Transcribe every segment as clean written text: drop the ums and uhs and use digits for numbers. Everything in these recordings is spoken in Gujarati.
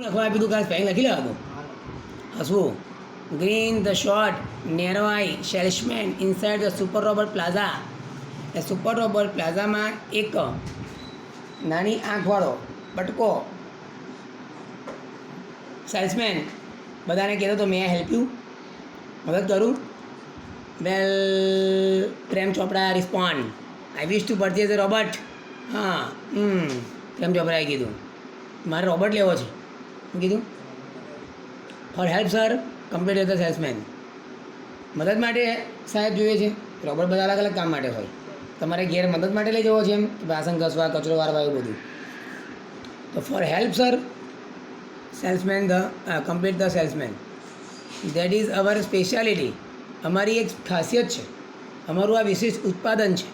લખવા આપ્યું હતું કાલ સ્પેલિંગ લખી લેવા હતું હસવું green the short narrow eye salesman inside the super Robert plaza. એ સુપર રોબર્ટ પ્લાઝામાં એક નાની આંખવાળો બટકો સેલ્સમેન બધાને કહેતો તો મેં હેલ્પ યુ મદદ કરું. વેલ પ્રેમ ચોપડા રિસ્પોન્ડ આઈ વિશ ટુ પરચેઝ એ રોબોટ. હા પ્રેમ ચોપરાએ કીધું મારે રોબોટ લેવો છે. શું કીધું? Four help sir complete the salesman. મદદ માટે સાહેબ જોઈએ છે. રોબોટ બધા અલગ અલગ કામ માટે હોય. તમારે ઘેર મદદ માટે લઈ જવો છે એમ વાસણ ઘસવા કચરો વારવા એવું બધું. તો for help sir salesman the complete the salesman. That is our speciality. અમારી એક ખાસિયત છે, અમારું આ વિશિષ્ટ ઉત્પાદન છે.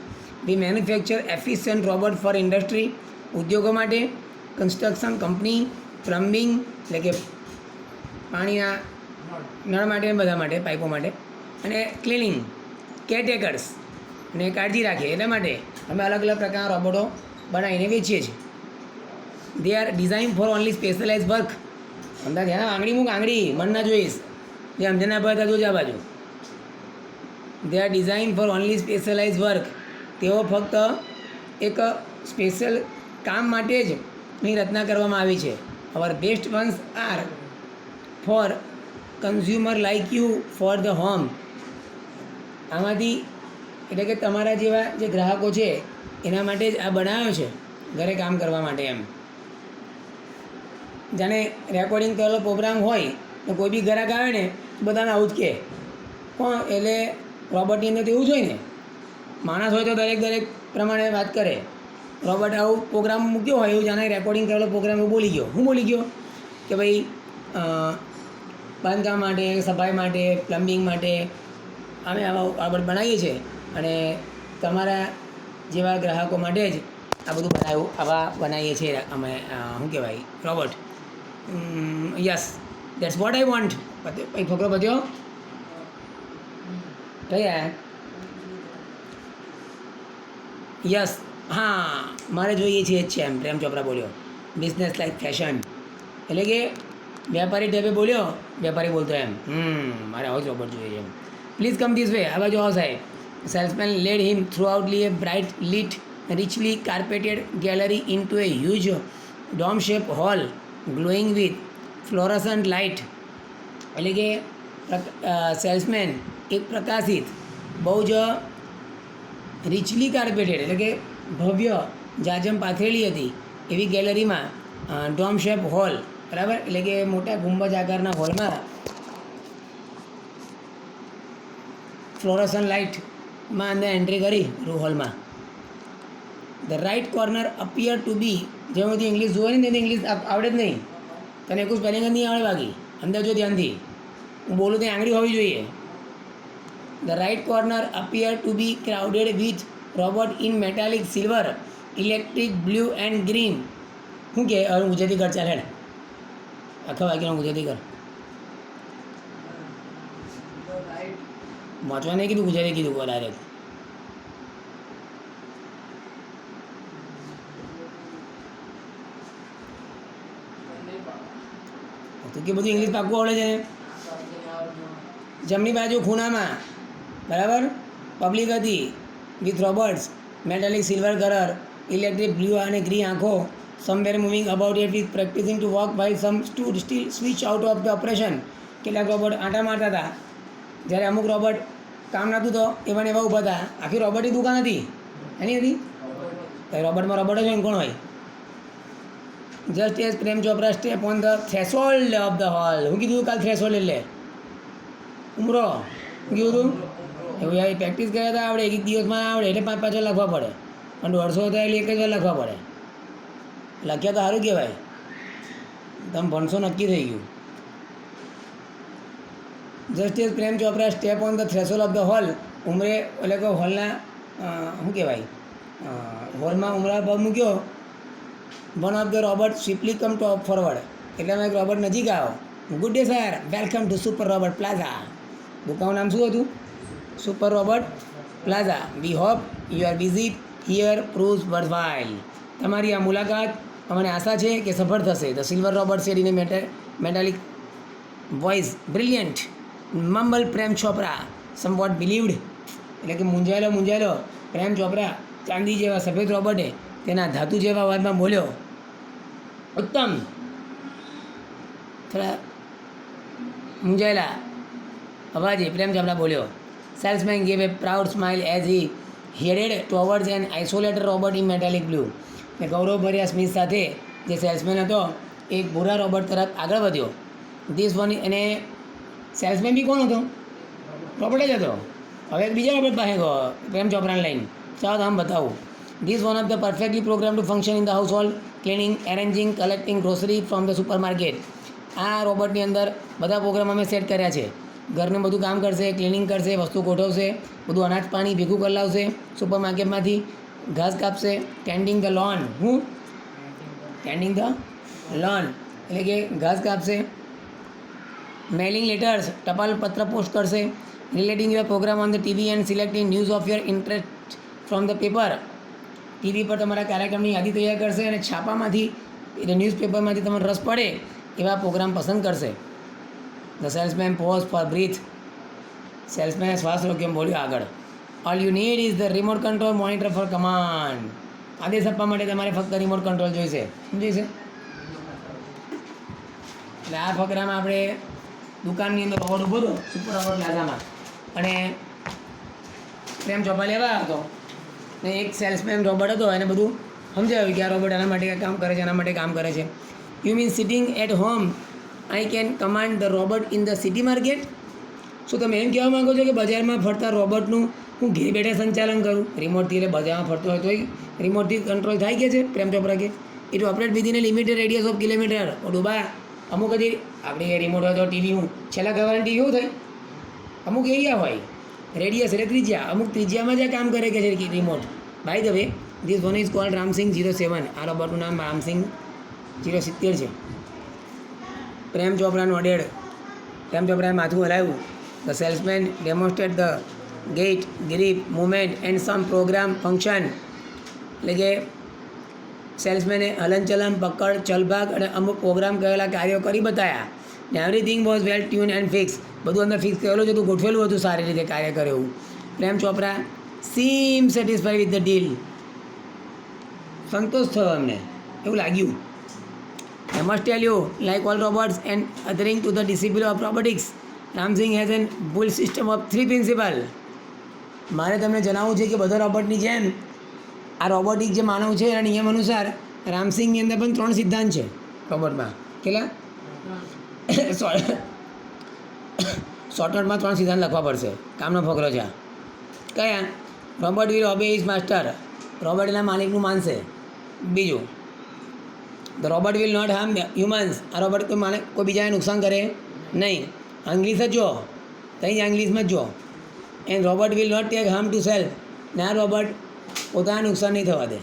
We manufacture efficient robot for industry, ઉદ્યોગો માટે, કન્સ્ટ્રક્શન કંપની, પ્લમ્બિંગ એટલે કે પાણીના નળ માટે બધા માટે પાઇપો માટે, અને ક્લિનિંગ કેરટેકર્સ અને કાળજી રાખીએ એટલા માટે અમે અલગ અલગ પ્રકારના રોબોટો બનાવીને વેચીએ છીએ. They are design four only specialise work. અંદર ધ્યાન આંગળી મૂક આંગળી મન ના જોઈશ જે સમજના પડતા જોજે આ બાજુ. They are design four only specialise work. તેઓ ફક્ત એક સ્પેશિયલ કામ માટે જ ની રચના કરવામાં આવી છે. Our best ones are for consumer like you for the home. આમાંથી એટલે કે તમારા જેવા જે ગ્રાહકો છે એના માટે જ આ બનાવ્યો છે, ઘરે કામ કરવા માટે એમ. જાણે રેકોર્ડિંગ કરેલો પ્રોગ્રામ હોય તો કોઈ બી ગ્રાહક આવે ને બધાને આવું જ કહે પણ એટલે રોબોટની અંદર તો એવું જ હોય ને. માણસ હોય તો દરેક પ્રમાણે વાત કરે. રોબોટ આવું પ્રોગ્રામ મૂક્યો હોય એવું જાણે રેકોર્ડિંગ કરેલો પ્રોગ્રામ એવું બોલી ગયો. હું બોલી ગયો કે ભાઈ બાંધકામ માટે, સફાઈ માટે, પ્લમ્બિંગ માટે અમે આવા બનાવીએ છીએ અને તમારા જેવા ગ્રાહકો માટે જ આ બધું બનાવીએ છીએ અમે. શું કહેવાય robot. Yes that's what I want. એક ફકરો પત્યો કયા? યસ હા મારે જોઈએ છીએ જ છે એમ પ્રેમ ચોપરા બોલ્યો. બિઝનેસ લાઈક ફેશન એટલે કે વેપારી ટાઈપે બોલ્યો, વેપારી બોલતો એમ મારે આવો જ રોબોટ જોઈએ છે. Please come this way. આ બાજુ આવો સાહેબ. Salesman led him throughout a bright lit richly carpeted gallery into a huge dome-shaped hall glowing with fluorescent light. એટલે કે સેલ્સમેન એક પ્રકાશિત બહુ જ રિચલી કાર્પેટેડ એટલે કે ભવ્ય જાજમ પાથરેલી હતી એવી ગેલેરીમાં ડોમ શેપ હોલ બરાબર એટલે કે મોટા ગુંબજ આકારના હોલમાં ફ્લોરોસન લાઇટમાં અંદર એન્ટ્રી કરી હોલમાં. The right corner appear to be. જેમ બધી ઇંગ્લિશ જોવે ને તેથી ઇંગ્લિશ આવડે જ નહીં તને એકું સ્પેલિંગ જ નહીં આવડે. બાકી અંદર જો ધ્યાનથી હું બોલું ત્યાં આંગળી હોવી જોઈએ. The right corner appear to be crowded with robot in metallic silver electric blue and green. શું કે હવે ગુજરાતી કર ચાલે આખા વાક્યનો ગુજરાતી કર. વાંચવા નહીં કીધું ગુજરાતી કીધું ડાયરેક્ટ. તું કે બધું ઇંગ્લિશ પાક્કું આવડે છે. જમણી બાજુ ખૂણામાં બરાબર પબ્લિક હતી with robots metallic silver colour electric blue અને ગ્રીન આંખો. Some were moving about it with practising to walk while some stood still switch out of the operation. કેટલાક રોબોટ આંટા મારતા હતા જ્યારે અમુક રોબોટ કામ નહોતું તો એવા ને એવા ઊભા હતા. આખી રોબોટની દુકાન હતી એની હતી રોબોટમાં રોબોટ જ કોણ હોય. Just as Prem Chopra step on the threshold of the hall. હું કીધું કાલ થ્રેશોલ્ડ એટલે ઉમરો કીધું તું એવું યાર પ્રેક્ટિસ કર્યા હતા આવડે. એક દિવસમાં આવડે એટલે 5-5 વાર લખવા પડે પણ 150 થાય એટલે 1 જ વાર લખવા પડે. લખ્યા તો સારું કહેવાય. તમે ભણશો નક્કી થઈ ગયું. Just as Prem Chopra step on the threshold of the hall. ઉમરે એટલે કે હોલના શું કહેવાય હોલમાં ઉમરા પગ મૂક્યો. One of the robot swiftly come top forward. એટલામાં એક રોબોટ નજીક આવ્યો. Good day sir, welcome to super robot plaza. દુકાનનું નામ શું હતું? Super robot plaza. We hope your visit here proves worthwhile. તમારી આ મુલાકાત અમને આશા છે કે સફળ થશે. The silver robot said in a metallic voice, brilliant mumble Prem Chopra somewhat believed. એટલે કે મૂંઝાયેલો પ્રેમ ચોપરા ચાંદી જેવા સફેદ રોબોટે તેના ધાતુ જેવા અવાજમાં બોલ્યો. ઉત્તમ. થોડા મૂંઝાયેલા અવાજે પ્રેમ ચોપરા બોલ્યો. Salesman gave a proud smile as he headed towards an isolated robot in metallic blue. ને ગૌરવભર્યા સ્મિત સાથે જે સેલ્સમેન હતો એક ભૂરા રોબોટ તરફ આગળ વધ્યો. This one. એને સેલ્સમેન બી કોણ હતો? રોબોટ જ હતો. હવે એક બીજા રોબોટ પાસે ગયો પ્રેમ ચોપરાને લઈને. ચાલો આમ બતાવું. This one of the perfectly program to function in the household, cleaning, arranging, collecting grocery from the supermarket. આ રોબોટની અંદર બધા પ્રોગ્રામ અમે સેટ કર્યા છે. ઘરનું બધું કામ કરશે, ક્લિનિંગ કરશે, વસ્તુ ગોઠવશે, બધું અનાજ પાણી ભેગું કરી લાવશે સુપર માર્કેટમાંથી, ઘાસ કાપશે, tending the lawn. Tending the lawn એટલે કે ઘાસ કાપશે, મેલિંગ લેટર્સ ટપાલ પત્ર પોસ્ટ કરશે, relating your programme on the TV and selecting news of your interest from the paper. TV પર તમારા કાર્યક્રમની યાદી તૈયાર કરશે અને છાપામાંથી એટલે ન્યૂઝપેપરમાંથી તમને રસ પડે એવા પ્રોગ્રામ પસંદ કરશે. The salesman pause for breath. સેલ્સમેને શ્વાસ રોક્યો બોલ્યો આગળ. All you need is the remote control monitor for command. આદેશ આપવા માટે તમારે ફક્ત રિમોટ કંટ્રોલ જોઈશે. સમજાય છે? એટલે આ ફકરામાં આપણે દુકાનની અંદર રોબોટ ઊભો હતો સુપર રોબોટ પ્લાઝામાં અને પ્રેમ ચોપા લેવા હતો ને એક સેલ્સમેન રોબોટ હતો એને બધું સમજાવ્યું કે આ રોબોટ એના માટે કામ કરે છે, એના માટે કામ કરે છે. You mean sitting at home I can command the robot in the city market. શું તમે એમ કહેવા માગો છો કે બજારમાં ફરતા રોબોટનું હું ઘેર બેઠા સંચાલન કરું? રિમોટથી એટલે બજારમાં ફરતો હોય તોય રિમોટથી કંટ્રોલ થાય કે છે પ્રેમ ચોપરા કે it operate within a limited radius of kilometre. ડૂબા અમુક હજી આપણી રિમોટ હોય તો ટીવી હું છેલ્લા કહેવાની ટીવી શું થાય? અમુક એરિયા હોય રેડિયસ એટલે ત્રિજ્યા, અમુક ત્રિજ્યામાં જ કામ કરે કે છે remote. By the way this one is called Ramsingh 07. આ રોબોટનું નામ રામસિંગ 070 છે. પ્રેમ ચોપરા નોડેડ. પ્રેમ ચોપરાએ માથું હલાવ્યું. The salesman demonstrate the gait, grip, movement and some program function. એટલે કે સેલ્સમેને હલનચલન, પકડ, ચલભાગ અને અમુક પ્રોગ્રામ કરેલા કાર્યો કરી બતાવ્યા. ને everything was well tune and fix. બધું અંદર ફિક્સ કરેલું જ હતું, ગોઠવેલું હતું સારી રીતે કાર્ય કરે એવું. પ્રેમ ચોપરા સીમ સેટિસ્ફાઈડ વિથ ધ ડીલ. સંતોષ થયો એમને, એવું લાગ્યું. I must tell you, like all robots and adhering to the discipline of robotics, Ramsing has a bull system of 3 principles. મારે તમને જણાવવું છે કે બધા રોબોટની જેમ આ રોબોટિક જે માનવ છે એના નિયમ અનુસાર રામસિંગની અંદર પણ 3 સિદ્ધાંત છે રોબોટમાં. કેટલા? શોર્ટકટમાં 3 સિદ્ધાંત લખવા પડશે. કામનો ફકરો છે. કયા? Robot will obey his master. Robot એના માલિકનું માનશે. બીજું, the robot will not harm humans. આ રોબોટ કોઈ બીજાને નુકસાન કરે નહીં. ઇંગ્લિશ જ જો, ત્યાં ઇંગ્લિશમાં જ જો. And robot will not take harm to self. ને આ રોબોટ પોતાને નુકસાન નહીં થવા દે.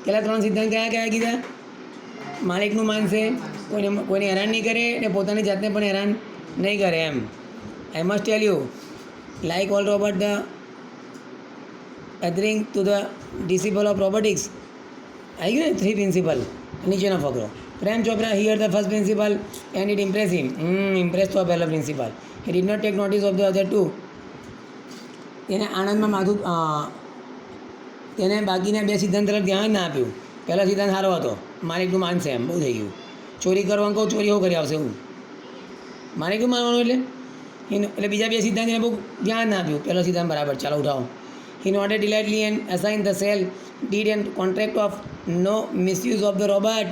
કેટલા 3 સિદ્ધાંત કયા કીધા? માલિકનું માનશે, કોઈને હેરાન નહીં કરે ને પોતાની જાતને પણ હેરાન નહીં કરે એમ. I must tell you, like all robot the adhering to the disciple of robotics. આવી ગયું ને 3 પ્રિન્સિપલ. નીચેનો ફકરો. Prem Chopra hear the first principle and it impress him. Impress તો પહેલો principle. He did not take notice of the other 2. તેને આનંદમાં માથું તેને બાકીના 2 સિદ્ધાંત તરફ ધ્યાન ના આપ્યું. પહેલો સિદ્ધાંત સારો હતો, માલિકનું માનશે એમ. બહુ થઈ ગયું. ચોરી કરવાનું કહું, ચોરી એવું કરી આવશે હું. માલિકનું માનવાનું એટલે બીજા 2 સિદ્ધાંત એને બહુ ધ્યાન ના આપ્યું. પહેલો સિદ્ધાંત બરાબર, ચાલો ઉઠાવો. He noted delightedly and assign the sale deed and contract of no misuse of the robot.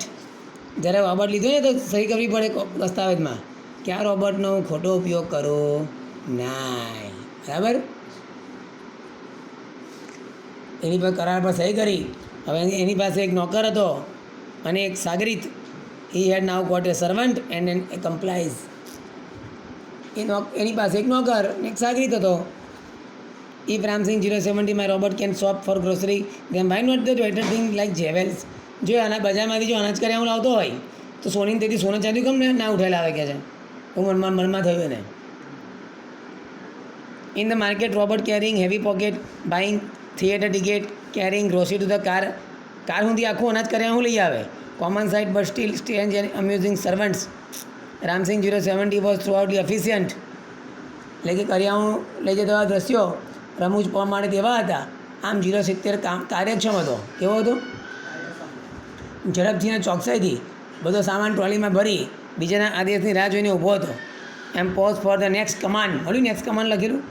જ્યારે રોબોટ લીધો ને તો સહી કરવી પડે દસ્તાવેજમાં કે આ રોબોટનો ખોટો ઉપયોગ કરો ના. બરાબર? એની પર કરાર પર સહી કરી. હવે એની પાસે એક નોકર હતો અને એક સાગરીત. He had now got a servant and an accomplice. એની પાસે એક નોકર અને એક સાગરીત હતો. If Ramsingh 070 my robot can shop for grocery then why not the better thing like jewels. જો આના બજારમાંથી જો અનાજ કર્યા હું લાવતો હોય તો સોની તેથી સોના ચાંદી કેમ ના ઉઠાયેલા આવે કે છે હું મનમાં થયું એને. In the market robot carrying heavy pocket, buying theatre ticket, carrying grocery to the car car સુધી આખું અનાજ કર્યા હું લઈ આવે common sight but still strange and amusing servants Ramsingh 070 was thoroughly efficient એટલે કે કરિયાણું લઈ જતા દ્રશ્યો રમૂજ પ્રમાણે તેવા હતા આમ 070 કાર્યક્ષમ હતો કેવો હતો ઝડપથી અને ચોકસાઈથી બધો સામાન ટ્રોલીમાં ભરી બીજાના આદેશની રાહ જોઈને ઊભો હતો એમ pause for the next command મળ્યું નેક્સ્ટ કમાન્ડ લખેલું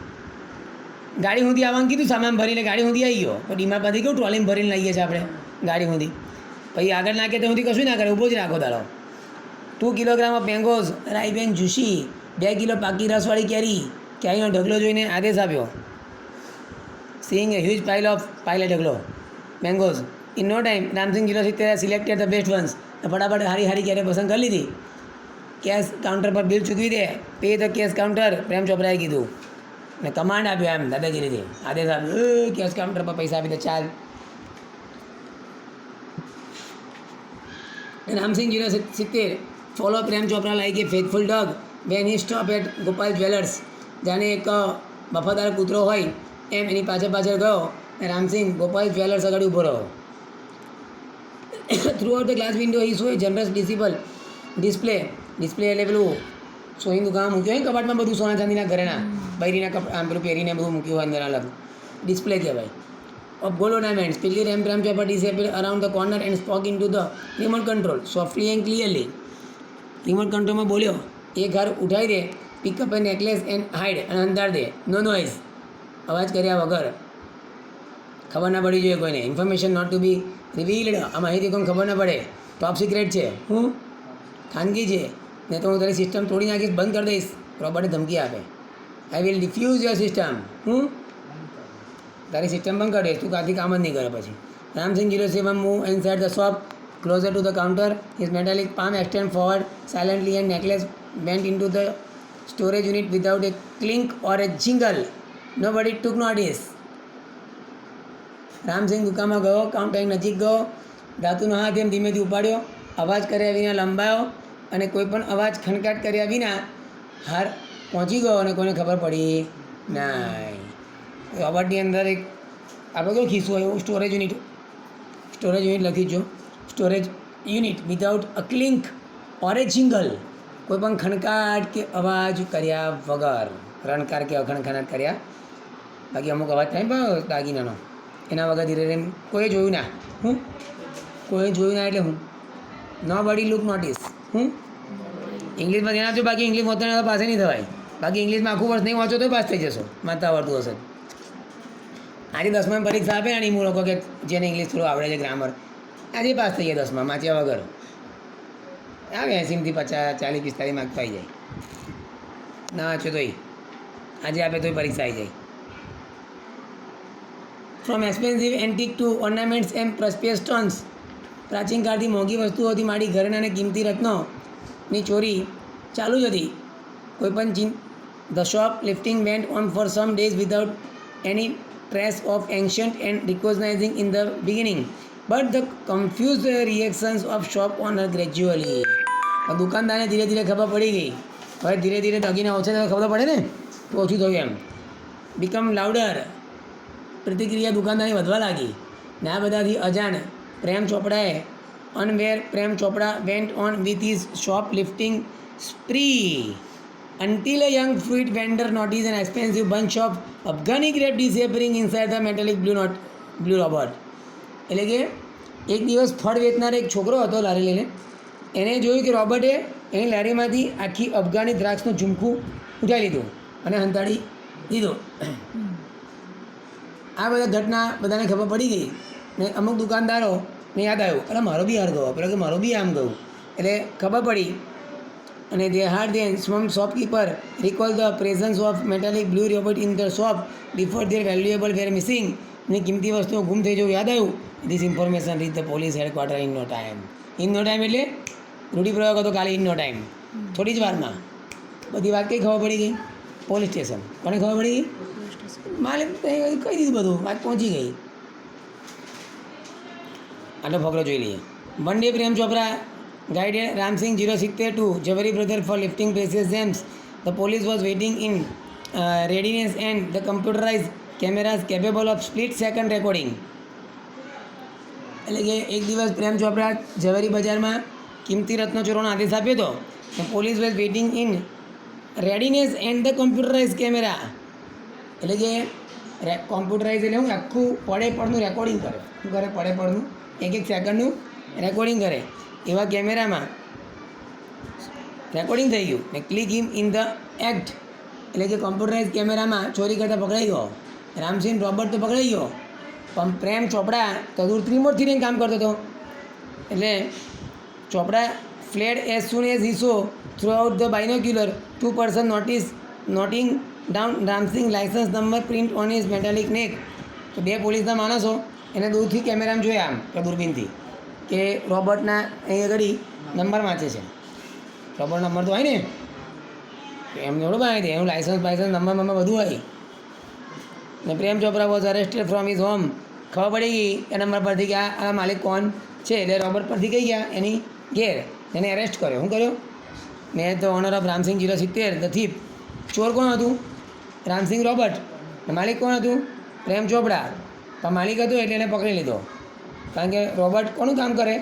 ગાડી સુધી આવવાનું કીધું સામાન ભરીને ગાડી સુધી આવી ગયો પણ ડીમા પાછી કેવું ટ્રોલીમાં ભરીને લઈએ છીએ આપણે ગાડી સુધી પછી આગળ નાખે તો સુધી કશું ના કરે ઊભો જ રાખો દાડો 2 kilogram of mangoes ripen juicy 2 kilo પાકી રસવાળી કેરીનો ઢગલો જોઈને આદેશ આપ્યો સીઈંગ એ હ્યુજ પાઇલ ઢગલો mangoes in no time Ramsingh 070 selected the best ones ફટાફટ હારી કેરી પસંદ કરી લીધી કેશ કાઉન્ટર પર બિલ ચૂકવી દે પે ધ કેશ કાઉન્ટર પ્રેમ ચોપરાએ કીધું ને કમાન્ડ આપ્યો એમ દાદાગીરીથી આદેશ આપ્યો કેશ કાઉન્ટર પર પૈસા આપી દે ચાલ Ramsingh 070 follow Prem Chopra like a faithful dog when he stop at Gopal Jewellers જાણે એક વફાદાર કૂતરો હોય એમ એની પાછળ ગયો અને રામસિંહ ગોપાલ જ્વેલર્સ આગળ ઊભો રહ્યો through out the glass window he so A જનરસ display એટલે પેલું સોની દુકાન મૂક્યું હોય કબાટમાં બધું સોના ચાંદીના ઘરેના બૈરીના કપડાં પેલું પહેરીને બધું મૂક્યું હોય અંદર અલગ ડિસ્પ્લે કહેવાય of gold ornaments. Quickly Prem Chopra disappeared around the corner and spoke into the remote control softly and clearly. Remote control में बोलियो एक घर उठाई दे pick up a necklace and hide અને અંધાર દે no noise અવાજ કર્યા વગર ખબર ના પડી જોઈએ કોઈને information not to be revealed આ માહિતી કોઈને ખબર ના પડે ટોપ સિક્રેટ છે હું ખાનગી છે ને તો હું તારી સિસ્ટમ તોડી નાખીશ બંધ કરી દઈશ રોબોટને ધમકી આપે I will diffuse your system હું તારી સિસ્ટમ બંધ કરી દઈશ તું કાંથી કામ જ નહીં કરે પછી Ramsingh 070 move inside the shop closer to the counter his metallic palm extend forward silently and necklace went into the storage unit without a clink or a jingle. Nobody took notice. Ramsingh દુકાનમાં ગયો કાઉન્ટરની નજીક ગયો ધાતુનો હાથ એમ ધીમેથી ઉપાડ્યો અવાજ કર્યા વિના લંબાયો અને કોઈ પણ અવાજ ખણકાટ કર્યા વિના હાર પહોંચી ગયો અને કોઈને ખબર પડી નહીં રોબોટની અંદર એક આપણે કેવું ખિસ્સું હોય એવું સ્ટોરેજ યુનિટ લખી જો storage unit without a clink or a jingle કોઈ પણ ખણકાટ કે અવાજ કર્યા વગર રણકાર કે અખણખણાટ કર્યા બાકી અમુક અવાજ થાય પણ દાગીનાનો એના વગર ધીરે ધીરે કોઈ જોયું ના એટલે હું નો બડી લુક નોટિસ હું ઇંગ્લિશમાં ધ્યાન આપજો બાકી ઇંગ્લિશ વાંચતા પાસે નહીં થવાય બાકી ઇંગ્લિશમાં આખું વર્ષ નહીં વાંચો તો પાસ થઈ જશો માતા આવડતું હશે આજે 10માં પરીક્ષા આપે અને હું લોકો કે જેને ઇંગ્લિશ થોડું આવડે છે ગ્રામર આજે પાસ થઈ જાય 10માં વાંચ્યા વગર આવે 80થી 50 40 45 માર્ક પાઈ જાય ના વાંચો તોય આજે આપે તોય પરીક્ષા આવી જાય from expensive antique to ornaments and precious stones પ્રાચીન કાળથી મોંઘી વસ્તુઓથી માંડી ઘરેણા અને કિંમતી રત્નોની ચોરી ચાલુ જ હતી કોઈપણ the shop lifting went on for some days without any trace of ancient and recognizing in the beginning but the confused reactions of shop owner gradually દુકાનદારને ધીરે ધીરે ખબર પડી ગઈ હવે ધીરે ધીરે દગીને ઓછા ખબર પડે ને તો ઓછું થયું એમ બીકમ લાઉડર પ્રતિક્રિયા દુકાનદારની વધવા લાગી ને આ બધાથી અજાણ પ્રેમ ચોપડાએ unaware Prem Chopra went on with his shoplifting spree until a young fruit vendor noticed an expensive bunch of Afghani grape disappearing inside the metallic blue robot. એટલે કે એક દિવસ ફળ વેચનાર એક છોકરો હતો લારી લઈને એને જોયું કે રોબર્ટે એની લારીમાંથી આખી અફઘાની દ્રાક્ષનું ઝુમખું ઉઠાવી લીધું અને હંતાડી દીધું આ બધા ઘટના બધાને ખબર પડી ગઈ ને અમુક દુકાનદારોને યાદ આવ્યું અરે મારો બી હાર ગયો પેલો કે મારો બી આમ ગયું એટલે ખબર પડી અને they had the shopkeeper recall the presence of metallic blue robot in the shop before their valuable were missing ને કિંમતી વસ્તુઓ ગુમ થઈ જવું યાદ આવ્યું this information reach the police headquarter in no time એટલે રૂઢિપ્રયોગ હતો કાલે ઇન નો ટાઈમ થોડી જ વારમાં બધી વાત કઈ ખબર પડી ગઈ પોલીસ સ્ટેશન કોને ખબર પડી ગઈ માલિક કહી દીધું બધું વાત પહોંચી ગઈ આટલો ફકરો જોઈ લઈએ one day Prem Chopra guided Ramsingh 070 to Jawhari brother for lifting precious gems. The police was waiting in readiness and the computerized cameras capable of split-second recording. એટલે કે એક દિવસ પ્રેમ ચોપરા ઝવેરી બજારમાં કિંમતી રત્નો ચોરવાનો આદેશ આપ્યો હતો અને police was waiting in readiness and the computerise camera. એટલે કે કોમ્પ્યુટરાઇઝ એટલે હું આખું પડે પડનું રેકોર્ડિંગ કરે. શું કરે? પડે પડનું એક સેકન્ડનું રેકોર્ડિંગ કરે. એવા કેમેરામાં રેકોર્ડિંગ થઈ ગયું ને click him in the act. એટલે કે કોમ્પ્યુટરાઇઝ કેમેરામાં ચોરી કરતાં પકડાઈ ગયો. રામસિંહ રોબર્ટ તો પકડાઈ ગયો, પણ પ્રેમ ચોપડા તો દૂર રિમોટથી રહીને કામ કરતો હતો. એટલે Chopra fled as soon as he saw through out the binocular 2 person noting down Ramsingh licence number print on his metallic neck. તો 2 પોલીસના માણસો એને દૂરથી કેમેરામાં જોયા આમ કે દૂરબીનથી કે રોબર્ટના અહીંયા આગળ નંબર વાંચે છે. રોબર્ટ નંબર તો હોય ને એમને એવડું બનાવી દે, એનું લાઇસન્સ નંબર બધું હોય. ને Prem Chopra was arrested from his home. ખબર પડી ગઈ એ નંબર પરથી કે આ માલિક કોણ છે, એટલે રોબર્ટ પરથી કહી ગયા એની ઘેર, એને એરેસ્ટ કર્યો. શું કર્યો? ને તો owner of Ramsingh 070 the thief. ચોર કોણ હતું? રામસિંહ રોબર્ટ. ને માલિક કોણ હતું? પ્રેમ ચોપડા. પણ માલિક હતું એટલે એને પકડી લીધો, કારણ કે રોબર્ટ કોનું કામ કરે?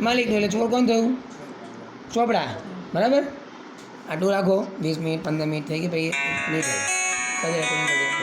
માલિકનું. એટલે ચોર કોણ થયું? ચોપડા. બરાબર. આટલું રાખો. 20 મિનિટ 15 મિનિટ થઈ ગઈ, પછી નહીં થયું.